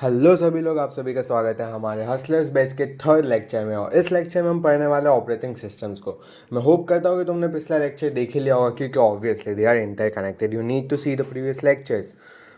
Hello सभी लोग, आप सभी का स्वागत है हमारे हसलर्स बैच के थर्ड लेक्चर में। और इस लेक्चर में हम पढ़ने वाले ऑपरेटिंग सिस्टम्स को। मैं होप करता हूँ कि तुमने पिछला लेक्चर देख ही लिया होगा, क्योंकि obviously they are interconnected, you need to see the previous lectures.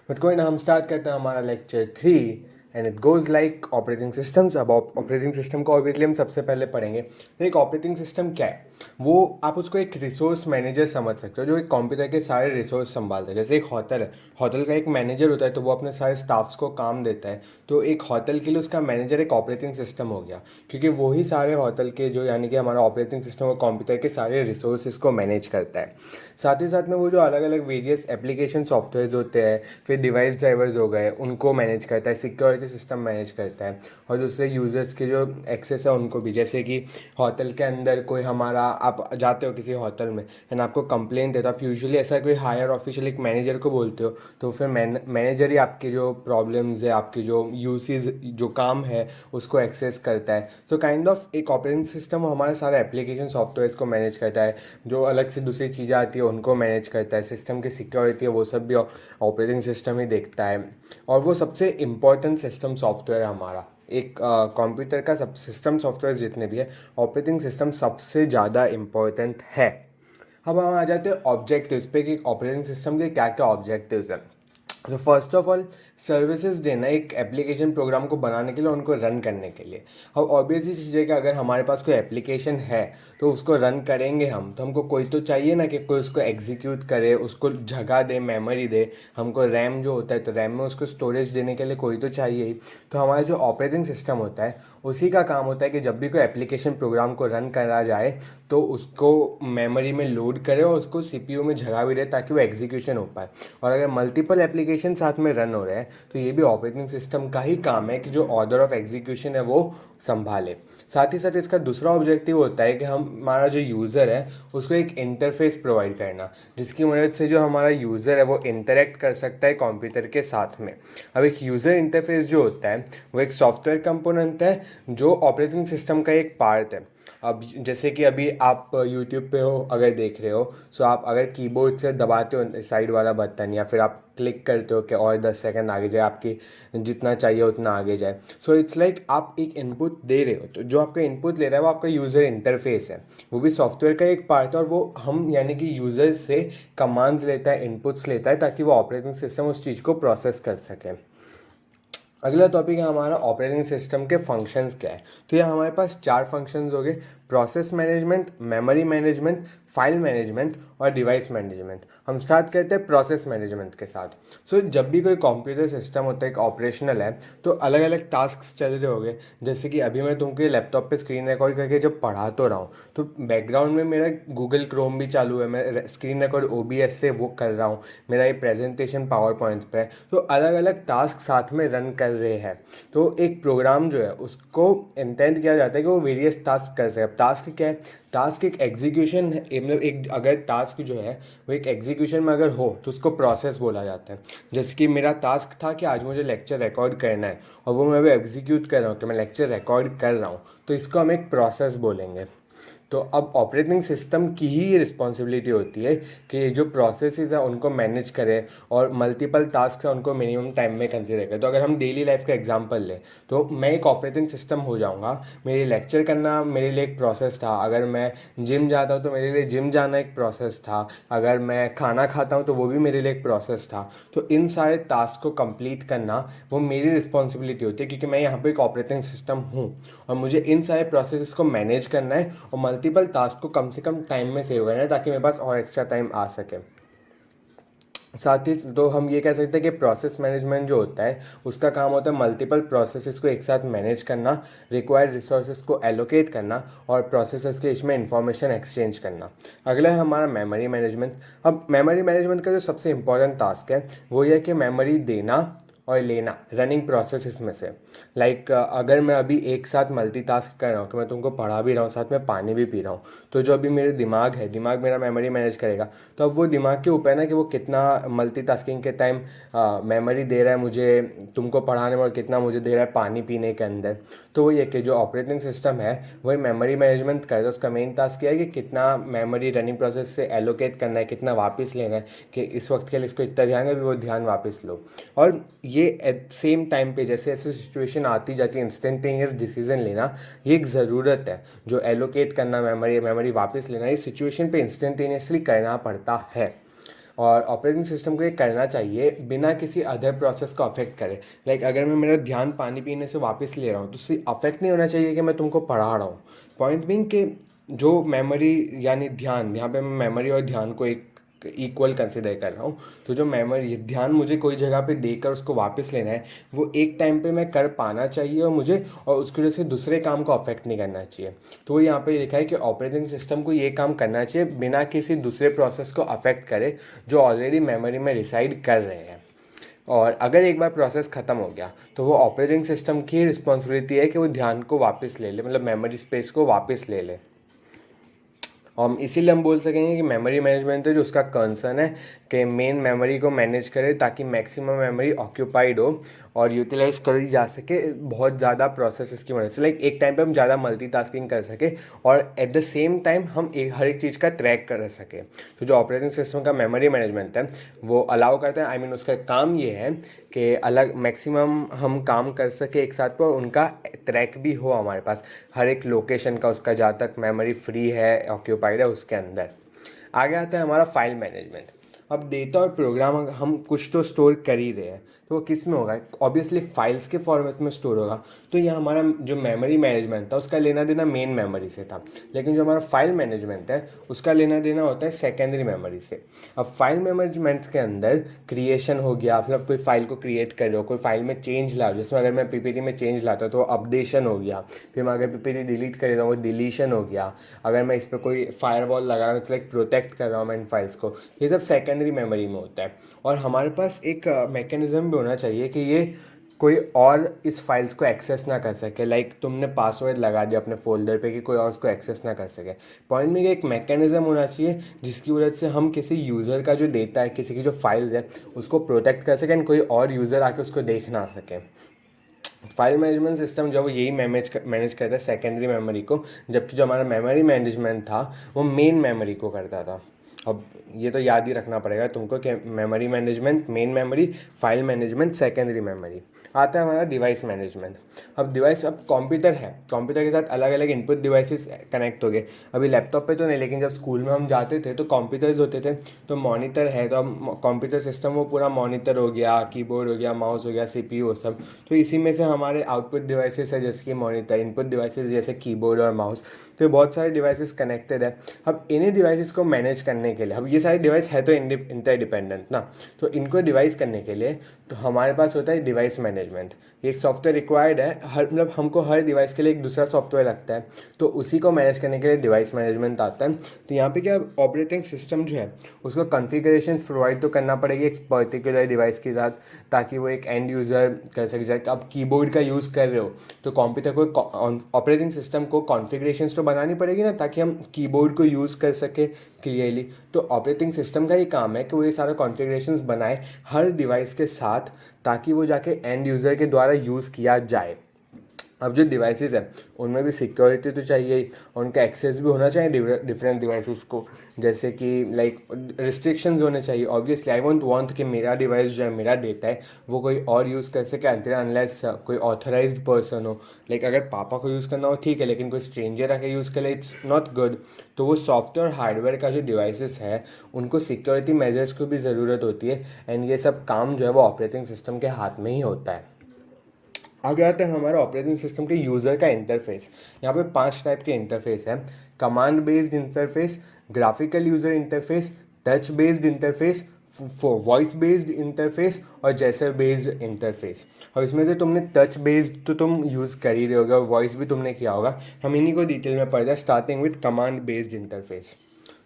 But कोई ना, हम स्टार्ट करते हैं हमारा lecture 3 and it goes like operating systems. अब ऑपरेटिंग सिस्टम को ऑब्वियसली हम सबसे पहले पढ़ेंगे। तो एक ऑपरेटिंग सिस्टम क्या है, वो आप उसको एक रिसोर्स मैनेजर समझ सकते हो, जो एक कंप्यूटर के सारे रिसोर्स संभालता है। जैसे एक होटल है, होटल का एक मैनेजर होता है, तो वो अपने सारे स्टाफ्स को काम देता है। तो एक होटल के लिए उसका मैनेजर एक ऑपरेटिंग सिस्टम हो गया, क्योंकि वही सारे होटल के जो यानी कि हमारा ऑपरेटिंग सिस्टम वो कंप्यूटर के सारे रिसोर्सेज को मैनेज करता है। साथ ही साथ में वो जो अलग अलग वेरियस एप्लीकेशन सॉफ्टवेयर्स होते हैं, फिर डिवाइस ड्राइवर्स हो गए, उनको मैनेज करता है, सिक्योरिटी सिस्टम मैनेज करता है। और दूसरे यूज़र्स के जो एक्सेस है उनको भी, जैसे कि होटल के अंदर कोई हमारा, आप जाते हो किसी होटल में एंड आपको कंप्लेंट देता, आप यूजुअली ऐसा कोई हायर ऑफिशियल एक मैनेजर को बोलते हो, तो फिर मैनेजर ही आपकी जो प्रॉब्लम्स है, आपकी जो यूसेज जो काम है उसको एक्सेस करता है। तो काइंड ऑफ एक ऑपरेटिंग सिस्टम वो हमारे सारे एप्लीकेशन सॉफ्टवेयर्स को मैनेज करता है, जो अलग से दूसरी चीज़ें आती है उनको मैनेज करता है, सिस्टम की सिक्योरिटी है वो सब भी ऑपरेटिंग सिस्टम ही देखता है। और वो सबसे इम्पॉर्टेंट सिस्टम सॉफ्टवेयर है हमारा। एक कंप्यूटर का सब सिस्टम सॉफ्टवेयर जितने भी है, ऑपरेटिंग सिस्टम सबसे ज़्यादा इम्पोर्टेंट है। अब हम आ जाते हैं ऑब्जेक्टिव्स पे कि ऑपरेटिंग सिस्टम के क्या क्या ऑब्जेक्टिव्स हैं। तो फर्स्ट ऑफ ऑल, सर्विसेज देना एक एप्लीकेशन प्रोग्राम को बनाने के लिए, उनको रन करने के लिए। अब ऑब्वियसली चीज़ है कि अगर हमारे पास कोई एप्लीकेशन है तो उसको रन करेंगे हम, तो हमको कोई तो चाहिए ना कि कोई उसको एग्जीक्यूट करे, उसको जगह दे, मेमोरी दे। हमको रैम जो होता है, तो रैम में उसको स्टोरेज देने के लिए कोई तो चाहिए ही। तो हमारा जो ऑपरेटिंग सिस्टम होता है उसी का काम होता है कि जब भी कोई एप्लीकेशन प्रोग्राम को रन करा जाए तो उसको मेमोरी में लोड करे और उसको सीपीयू में जगह भी दे, ताकि वो एग्जीक्यूशन हो पाए। और अगर मल्टीपल एप्लीकेशन साथ में रन हो रहे हैं तो ये भी ऑपरेटिंग सिस्टम का ही काम है कि जो ऑर्डर ऑफ एग्जीक्यूशन है वो संभाले। साथ ही साथ इसका दूसरा ऑब्जेक्टिव होता है कि हमारा जो यूज़र है उसको एक इंटरफेस प्रोवाइड करना, जिसकी मदद से जो हमारा यूज़र है वो इंटरेक्ट कर सकता है कंप्यूटर के साथ में। अब एक यूज़र इंटरफेस जो होता है वो एक सॉफ्टवेयर कंपोनेंट है, जो ऑपरेटिंग सिस्टम का एक पार्ट है। अब जैसे कि अभी आप यूट्यूब पे हो, अगर देख रहे हो, सो आप अगर कीबोर्ड से दबाते हो साइड वाला बटन, या फिर आप क्लिक करते हो कि और 10 सेकंड आगे जाए, आपकी जितना चाहिए उतना आगे जाए। सो इट्स लाइक आप एक इनपुट दे रहे हो, तो जो आपका इनपुट ले रहा है वो आपका यूज़र इंटरफेस है, वो भी सॉफ्टवेयर का एक पार्ट है। और वो हम यानी कि यूज़र से कमांड्स लेता है, इनपुट्स लेता है, ताकि वो ऑपरेटिंग सिस्टम उस चीज़ को प्रोसेस कर सके। अगला टॉपिक है हमारा ऑपरेटिंग सिस्टम के फंक्शंस क्या है। तो ये हमारे पास 4 फंक्शंस हो गए: process management, memory management, file management और डिवाइस मैनेजमेंट। हम स्टार्ट करते हैं प्रोसेस मैनेजमेंट के साथ। सो जब भी कोई कंप्यूटर सिस्टम होता है, एक ऑपरेशनल है, तो अलग अलग टास्क चल रहे होंगे। जैसे कि अभी मैं तुमको लैपटॉप पे स्क्रीन रिकॉर्ड करके जब पढ़ा तो रहा हूँ, तो बैकग्राउंड में मेरा गूगल क्रोम भी चालू है, मैं स्क्रीन रिकॉर्ड ओबीएस से वो कर रहा हूँ, मेरा ये प्रेजेंटेशन पावर पॉइंट पे है। तो अलग अलग टास्क साथ में रन कर रहे हैं। तो एक प्रोग्राम जो है उसको इंटेंट किया जाता है कि वो वेरियस टास्क कर सके। अब टास्क क्या है? टास्क एक एग्जीक्यूशन है, मतलब एक अगर टास्क जो है वो एक एग्जीक्यूशन में अगर हो तो उसको प्रोसेस बोला जाता है। जैसे कि मेरा टास्क था कि आज मुझे लेक्चर रिकॉर्ड करना है, और वो मैं अभी एग्जीक्यूट कर रहा हूँ कि मैं लेक्चर रिकॉर्ड कर रहा हूँ, तो इसको हम एक प्रोसेस बोलेंगे। तो अब ऑपरेटिंग सिस्टम की ही रिस्पॉन्सिबिलिटी होती है कि जो प्रोसेसेस है उनको मैनेज करें, और मल्टीपल टास्क है उनको मिनिमम टाइम में कंसिडर करें। तो अगर हम डेली लाइफ का एग्जांपल लें, तो मैं एक ऑपरेटिंग सिस्टम हो जाऊंगा। मेरे लेक्चर करना मेरे लिए एक प्रोसेस था, अगर मैं जिम जाता हूँ तो मेरे लिए जिम जाना एक प्रोसेस था, अगर मैं खाना खाता हूँ तो वो भी मेरे लिए एक प्रोसेस था। तो इन सारे टास्क को कंप्लीट करना वो मेरी रिस्पॉन्सिबिलिटी होती है, क्योंकि मैं यहाँ पे एक ऑपरेटिंग सिस्टम हूँ और मुझे इन सारे प्रोसेस को मैनेज करना है, और मल्टीपल टास्क को कम से कम टाइम में सेव करना है, ताकि मेरे पास और एक्स्ट्रा टाइम आ सके। साथ ही तो हम ये कह सकते हैं कि प्रोसेस मैनेजमेंट जो होता है उसका काम होता है मल्टीपल प्रोसेसेस को एक साथ मैनेज करना, रिक्वायर्ड रिसोर्सेज को एलोकेट करना, और प्रोसेसेस के बीच में इंफॉर्मेशन एक्सचेंज करना। अगला है हमारा मेमोरी मैनेजमेंट। अब मेमोरी मैनेजमेंट का जो सबसे इंपॉर्टेंट टास्क है वो ये है कि मेमोरी देना और लेना, रनिंग प्रोसेस इसमें से। लाइक अगर मैं अभी एक साथ मल्टीटास्क कर रहा हूँ कि मैं तुमको पढ़ा भी रहा हूँ, साथ में पानी भी पी रहा हूँ, तो जो अभी मेरे दिमाग है, दिमाग मेरा मेमोरी मैनेज करेगा। तो अब वो दिमाग के ऊपर है ना कि वो कितना मल्टीटास्किंग के टाइम मेमोरी दे रहा है मुझे तुमको पढ़ाने में, और कितना मुझे दे रहा है पानी पीने के अंदर। तो वो ये कि जो ऑपरेटिंग सिस्टम है वही मेमोरी मैनेजमेंट करे, तो उसका मेन टास्क क्या है कि कितना मेमोरी रनिंग प्रोसेस से एलोकेट करना है, कितना वापस लेना है, कि इस वक्त के लिए इसको इतना ध्यान है, अभी वो ध्यान वापस लो। और ये एट सेम टाइम पे जैसे ऐसे सिचुएशन आती जाती है इंस्टेंटेनियस डिसीजन लेना ये एक ज़रूरत है। जो एलोकेट करना मेमोरी वापस लेना इस सिचुएशन पे इंस्टेंटेनियसली करना पड़ता है। और ऑपरेटिंग सिस्टम को ये करना चाहिए बिना किसी अदर प्रोसेस को अफेक्ट करे। लाइक अगर मैं मेरा ध्यान पानी पीने से वापस ले रहा हूँ तो उससे अफेक्ट नहीं होना चाहिए कि मैं तुमको पढ़ा रहा हूँ। पॉइंट बीइंग कि जो मेमोरी यानी ध्यान, यहाँ पे मैं मेमोरी और ध्यान को एक इक्वल कंसिडर कर रहा हूँ। तो जो मेमोरी ध्यान मुझे कोई जगह पे देकर उसको वापस लेना है वो एक टाइम पे मैं कर पाना चाहिए और मुझे और उसकी वजह से दूसरे काम को अफेक्ट नहीं करना चाहिए। तो यहाँ पे लिखा है कि ऑपरेटिंग सिस्टम को ये काम करना चाहिए बिना किसी दूसरे प्रोसेस को अफेक्ट करे जो ऑलरेडी मेमोरी में रिसाइड कर रहे हैं। और अगर एक बार प्रोसेस ख़त्म हो गया तो वो ऑपरेटिंग सिस्टम की रिस्पॉन्सिबिलिटी है कि वो ध्यान को वापस ले ले, मतलब मेमोरी स्पेस को वापस ले ले। और इसीलिए हम बोल सकेंगे कि मेमोरी मैनेजमेंट है जो उसका कंसर्न है कि मेन मेमोरी को मैनेज करे ताकि मैक्सिमम मेमोरी ऑक्यूपाइड हो और यूटिलाइज करी जा सके बहुत ज़्यादा प्रोसेसेस की मदद से। लाइक एक टाइम पे हम ज़्यादा मल्टीटास्किंग कर सके और एट द सेम टाइम हम हर एक चीज़ का ट्रैक कर सके। तो जो ऑपरेटिंग सिस्टम का मेमोरी मैनेजमेंट है वो अलाउ करता है, आई मीन उसका काम ये है कि अलग मैक्सिमम हम काम कर सके एक साथ पर उनका ट्रैक भी हो हमारे पास हर एक लोकेशन का, उसका जहाँ तक मेमोरी फ्री है ऑक्यूपाइड है उसके अंदर। आगे आता है हमारा फाइल मैनेजमेंट। अब डेटा और प्रोग्राम हम कुछ तो स्टोर कर ही रहे हैं तो वो किस में होगा, ऑब्वियसली फाइल्स के फॉर्मेट में स्टोर होगा। तो ये हमारा जो मेमोरी मैनेजमेंट था उसका लेना देना मेन मेमोरी से था, लेकिन जो हमारा फाइल मैनेजमेंट है उसका लेना देना होता है सेकेंडरी मेमोरी से। अब फाइल मैनेजमेंट के अंदर क्रिएशन हो गया, मतलब कोई फाइल को क्रिएट कर रहे हो, कोई फाइल में चेंज ला रहे हो, जैसे अगर मैं पीपीटी में चेंज लाता हूँ तो अपडेशन हो गया, फिर मैं अगर पीपीटी डिलीट कर देता हूँ वो डिलीशन हो गया, अगर मैं इस पर कोई फायरवॉल लगा रहा हूँ लाइक प्रोटेक्ट कर रहा हूँ मैं इन फाइल्स को, ये सब सेकेंडरी मेमोरी में होता है। और हमारे पास एक मैकेनिज्म भी होना चाहिए कि ये कोई और इस फाइल्स को एक्सेस ना कर सके। लाइक तुमने पासवर्ड लगा दिया अपने फोल्डर पे कि कोई और उसको एक्सेस ना कर सके। पॉइंट में एक मैकेनिज्म होना चाहिए जिसकी वजह से हम किसी यूज़र का जो डेटा है, किसी की जो फाइल्स है उसको प्रोटेक्ट कर सकें एंड कोई और यूज़र आके उसको देख ना सके। फाइल मैनेजमेंट सिस्टम जो वो यही मैनेज करता है सेकेंडरी मेमोरी को, जबकि जो हमारा मेमोरी मैनेजमेंट था वो मेन मेमोरी को करता था। अब ये तो याद ही रखना पड़ेगा तुमको कि memory management main memory, file management secondary memory. आता है हमारा डिवाइस मैनेजमेंट। अब डिवाइस, अब कंप्यूटर है, कंप्यूटर के साथ अलग अलग इनपुट डिवाइसेस कनेक्ट हो गए। अभी लैपटॉप पे तो नहीं, लेकिन जब स्कूल में हम जाते थे तो कंप्यूटर्स होते थे। तो मॉनिटर है तो अब कंप्यूटर सिस्टम वो पूरा मॉनिटर हो गया, कीबोर्ड हो गया, माउस हो गया, सीपीयू वो सब। तो इसी में से हमारे आउटपुट डिवाइसेस है जैसे कि मॉनिटर, इनपुट डिवाइसेस जैसे कीबोर्ड और माउस। तो बहुत सारे डिवाइसेस कनेक्टेड है। अब इन्हीं डिवाइसेस को मैनेज करने के लिए, अब ये सारे डिवाइस है तो इंटरडिपेंडेंट ना, तो इनको डिवाइस करने के लिए तो हमारे पास होता है डिवाइस मैनेजमेंट। एक सॉफ्टवेयर रिक्वायर्ड है, हर मतलब हमको हर डिवाइस के लिए एक दूसरा सॉफ्टवेयर लगता है, तो उसी को मैनेज करने के लिए डिवाइस मैनेजमेंट आता है। तो यहाँ पे क्या, ऑपरेटिंग सिस्टम जो है उसको कॉन्फ़िगरेशन प्रोवाइड तो करना पड़ेगी एक पर्टिकुलर डिवाइस के साथ ताकि वो एक एंड यूज़र कर सके। जैसे आप कीबोर्ड का यूज़ कर रहे हो तो कंप्यूटर को ऑपरेटिंग सिस्टम को कॉन्फ़िगरेशंस तो बनानी पड़ेगी ना ताकि हम कीबोर्ड को यूज़ कर सके क्लियरली। तो ऑपरेटिंग सिस्टम का ही काम है कि वो ये सारा कॉन्फ़िगरेशंस बनाए हर डिवाइस के साथ ताकि वो जाके एंड यूज़र के द्वारा यूज़ किया जाए। अब जो डिवाइसेस हैं उनमें भी सिक्योरिटी तो चाहिए ही और उनका एक्सेस भी होना चाहिए डिफरेंट डिवाइसेस को, जैसे कि लाइक रिस्ट्रिक्शंस होने चाहिए। ऑब्वियसली आई वोंट वांट कि मेरा डिवाइस जो है, मेरा डेटा है, वो कोई और यूज़ कर सके अनटिल अनलेस कोई ऑथराइज्ड पर्सन हो। लाइक अगर पापा को यूज़ करना हो ठीक है, लेकिन कोई स्ट्रेंजर आके यूज़ कर ले इट्स नॉट गुड। तो वो सॉफ्टवेयर हार्डवेयर का जो डिवाइसेस है उनको सिक्योरिटी मेजर्स को भी ज़रूरत होती है एंड ये सब काम जो है वो ऑपरेटिंग सिस्टम के हाथ में ही होता है। आगे आते हैं हमारे ऑपरेटिंग सिस्टम के यूज़र का इंटरफेस। यहाँ पे 5 टाइप के इंटरफेस हैं: command based interface, graphical user interface, touch based interface, voice based interface और जेस्चर बेस्ड इंटरफेस। और इसमें से तुमने टच बेस्ड तो तुम यूज़ कर ही रहे होगे और वॉइस भी तुमने किया होगा। हम इन्हीं को डिटेल में पढ़ते हैं starting with command based interface.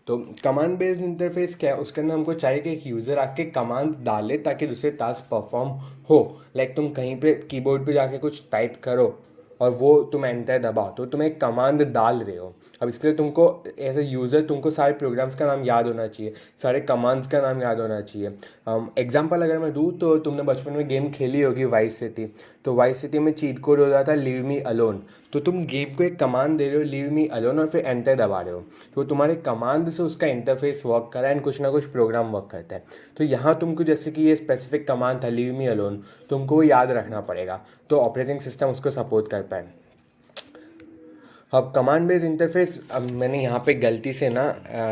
तो कमांड बेस्ड इंटरफेस क्या है, उसके अंदर हमको चाहिए कि एक यूज़र आके कमांड डाले ताकि दूसरे टास्क परफॉर्म हो। लाइक तुम कहीं पे कीबोर्ड पे जाके कुछ टाइप करो और वो तुम एंटर दबाओ तो तुम एक कमांड डाल रहे हो। अब इसके लिए तुमको एज ए यूज़र तुमको सारे प्रोग्राम्स का नाम याद होना चाहिए, सारे कमांड्स का नाम याद होना चाहिए। एग्जाम्पल अगर मैं दूँ तो तुमने बचपन में गेम खेली होगी वाइस सिटी। तो वाइस सिटी में चीट कोड होता था लीव मी अलोन। तो तुम गेम को एक कमांड दे रहे हो लीव मी अलोन और फिर एंटर दबा रहे हो, तो तुम्हारे कमांड से उसका इंटरफेस वर्क कर रहा है एंड कुछ ना कुछ प्रोग्राम वर्क करता है। तो यहाँ तुमको जैसे कि ये स्पेसिफिक कमांड था लीव मी अलोन, तुमको वो याद रखना पड़ेगा तो ऑपरेटिंग सिस्टम उसको सपोर्ट कर पाए। अब कमांड बेस इंटरफेस, अब मैंने यहाँ पे गलती से ना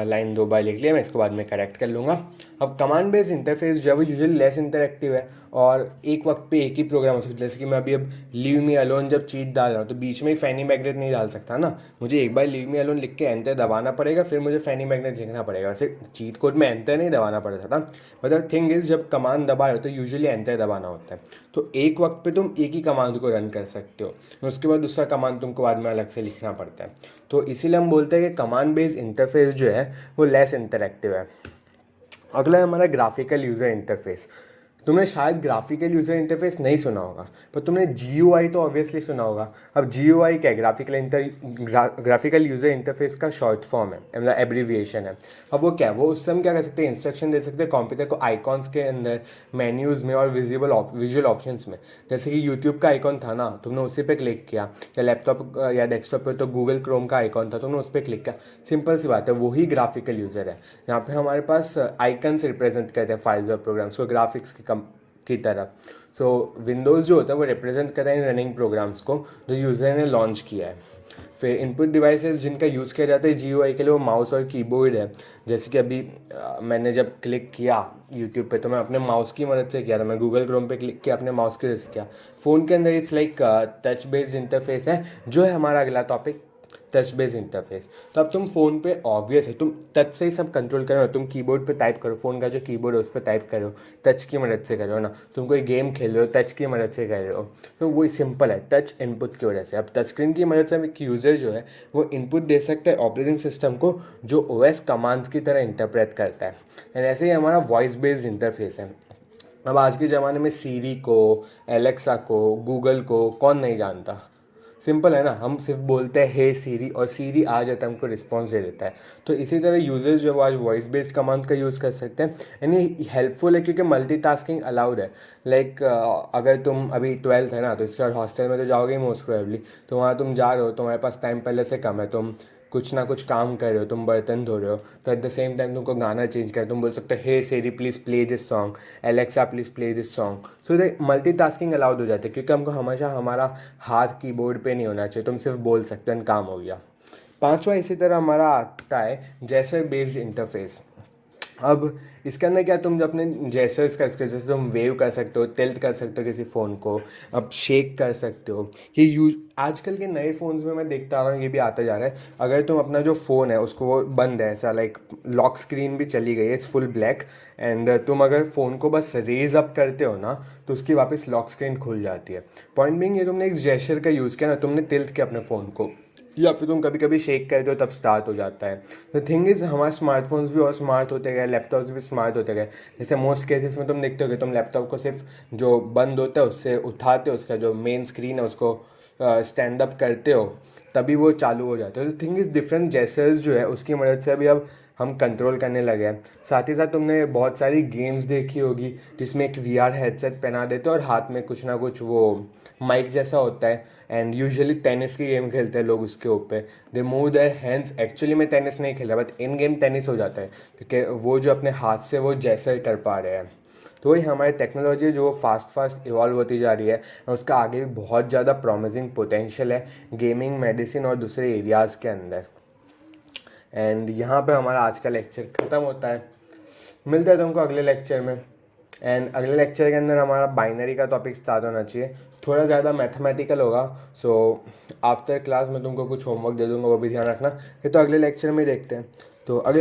लाइन 2 बार लिख लिया, मैं इसको बाद में करेक्ट कर लूँगा। अब कमांड बेस इंटरफेस जो है वो यूजुअली लेस इंटरेक्टिव है और एक वक्त पे एक ही प्रोग्राम हो सकता है। जैसे कि मैं अभी अब लीव मी अलोन जब चीट डाल रहा हूँ तो बीच में ही फैनी मैग्नेट नहीं डाल सकता ना, मुझे एक बार लीव मी अलोन लिख के एंटर दबाना पड़ेगा, फिर मुझे फैनी मैग्नेट लिखना पड़ेगा। वैसे चीट कोड में एंटर नहीं दबाना पड़ता था, बट द थिंग इज जब कमांड दबा रहे हो तो यूजुअली एंटर दबाना होता है। तो एक वक्त पे तुम एक ही कमांड को रन कर सकते हो, उसके बाद दूसरा कमांड तुमको बाद में अलग से लिखना पड़ता है। तो इसीलिए हम बोलते हैं कि कमांड बेस्ड इंटरफेस जो है वो लेस इंटरेक्टिव है। अगला है हमारा ग्राफिकल यूज़र इंटरफेस। तुमने शायद ग्राफिकल यूज़र इंटरफेस नहीं सुना होगा, पर तुमने GUI तो ऑब्वियसली सुना होगा। अब GUI क्या है? ग्राफिकल यूज़र इंटरफेस का शॉर्ट फॉर्म है, मतलब एब्रीविएशन है। अब वो क्या है? वो उससे हम क्या कर सकते हैं, इंस्ट्रक्शन दे सकते हैं कंप्यूटर को आइकॉन्स के अंदर, मेन्यूज़ में और विजुअल ऑप्शंस में। जैसे कि यूट्यूब का आइकॉन था ना, तुमने उसी पे क्लिक किया, या लैपटॉप या डेस्कटॉप पे तो गूगल क्रोम का आइकॉन था, तुमने उस पर क्लिक किया। सिंपल सी बात है, वही ग्राफिकल यूज़र है। यहाँ पे हमारे पास आइकन्स रिप्रेजेंट करते हैं फाइल्स और प्रोग्राम्स को ग्राफिक्स की तरह। सो विंडोज़ जो होता है वो रिप्रेजेंट करता है इन रनिंग प्रोग्राम्स को जो यूज़र ने लॉन्च किया है। फिर इनपुट डिवाइसेस जिनका यूज़ किया जाता है GUI के लिए, वो माउस और कीबोर्ड है। जैसे कि अभी मैंने जब क्लिक किया यूट्यूब पे तो मैं अपने माउस की मदद से किया था, मैं गूगल क्रोम पे क्लिक किया अपने माउस की वजह से किया। फ़ोन के अंदर it's like touch based interface है, जो है हमारा अगला टॉपिक, टच बेस्ड इंटरफेस। तो अब तुम फ़ोन पे ऑब्वियस है तुम टच से ही सब कंट्रोल कर रहे हो, तुम कीबोर्ड पे टाइप करो, फ़ोन का जो कीबोर्ड है उस पर टाइप करो, टच की मदद से कर रहे हो ना। तुम कोई गेम खेल रहे हो टच की मदद से कर रहे हो, तो वही सिंपल है टच इनपुट की वजह से। अब टच स्क्रीन की मदद से एक यूज़र जो है वो इनपुट दे सकता है ऑपरेटिंग सिस्टम को, जो OS कमांड्स की तरह इंटरप्रेट करता है। एंड ऐसे ही हमारा वॉइस बेस्ड इंटरफेस है। अब आज के ज़माने में सीरी को, एलेक्सा को, गूगल को कौन नहीं जानता? सिंपल है ना, हम सिर्फ बोलते हैं हे सीरी और सीरी आ जाता है, हमको रिस्पॉन्स दे देता है। तो इसी तरह यूजर्स जो आज वॉइस बेस्ड कमांड का यूज़ कर सकते हैं, यानी हेल्पफुल है क्योंकि मल्टीटास्किंग अलाउड है। लाइक अगर तुम अभी 12th है ना, तो इसके बाद हॉस्टल में तो जाओगे ही मोस्ट प्रोबेबली। तो वहाँ तुम जा रहे हो, तुम्हारे पास टाइम पहले से कम है, तुम कुछ ना कुछ काम कर रहे हो, तुम बर्तन धो रहे हो, तो एट द सेम टाइम तुमको गाना चेंज कर, तुम बोल सकते हो hey Siri please play this song, Alexa please play this song. So the multitasking allowed हो जाती है क्योंकि हमको हमेशा हमारा हाथ कीबोर्ड पे नहीं होना चाहिए, तुम सिर्फ बोल सकते हो, काम हो गया। पांचवा इसी तरह हमारा आता है जेस्चर बेस्ड इंटरफेस। अब इसके अंदर क्या, तुम अपने जेस्चर्स कर सकते हो, जैसे तुम वेव कर सकते हो, टिल्ट कर सकते हो किसी फ़ोन को, अब शेक कर सकते हो। ये यूज आजकल के नए फ़ोन्स में मैं देखता आ रहा हूँ, ये भी आता जा रहा है। अगर तुम अपना जो फ़ोन है उसको वो बंद है, ऐसा लाइक लॉक स्क्रीन भी चली गई है, इट्स फुल ब्लैक, एंड तुम अगर फ़ोन को बस रेज अप करते हो ना तो उसकी वापस लॉक स्क्रीन खुल जाती है। पॉइंट बिंग, ये तुमने एक जेस्चर का यूज़ किया ना, तुमने टिल्ट किया अपने फ़ोन को, या फिर तुम कभी कभी शेक करते हो तब स्टार्ट हो जाता है। तो थिंग इज़ हमारे स्मार्टफोन्स भी और स्मार्ट होते गए, लैपटॉप्स भी स्मार्ट होते गए। जैसे मोस्ट केसेस में तुम देखते हो कि तुम लैपटॉप को सिर्फ जो बंद होता है उससे उठाते हो, उसका जो मेन स्क्रीन है उसको स्टैंड अप करते हो, तभी वो चालू हो जाता है। तो थिंग इज़ डिफरेंट जेस्चर्स जो है उसकी मदद से अभी अब हम कंट्रोल करने लगे हैं। साथ ही साथ तुमने बहुत सारी गेम्स देखी होगी जिसमें एक VR हेडसेट पहना देते हो और हाथ में कुछ ना कुछ वो माइक जैसा होता है, एंड यूजुअली टेनिस की गेम खेलते हैं लोग उसके ऊपर, they move their hands. Actually मैं टेनिस नहीं खेला, बट इन गेम टेनिस हो जाता है क्योंकि वो जो अपने हाथ से वो जैसे कर पा रहे हैं। तो वही हमारी टेक्नोलॉजी जो फास्ट इवॉल्व होती जा रही है, और उसका आगे भी बहुत ज़्यादा प्रॉमिसिंग पोटेंशियल है गेमिंग, मेडिसिन और दूसरे एरियाज़ के अंदर। एंड यहाँ पे हमारा आज का लेक्चर ख़त्म होता है। मिलते हैं तुमको अगले लेक्चर में। एंड अगले लेक्चर के अंदर हमारा बाइनरी का टॉपिक स्टार्ट होना चाहिए, थोड़ा ज़्यादा मैथमेटिकल होगा। सो आफ्टर क्लास में तुमको कुछ होमवर्क दे दूँगा, वो भी ध्यान रखना। ये तो अगले लेक्चर में देखते हैं। तो अगले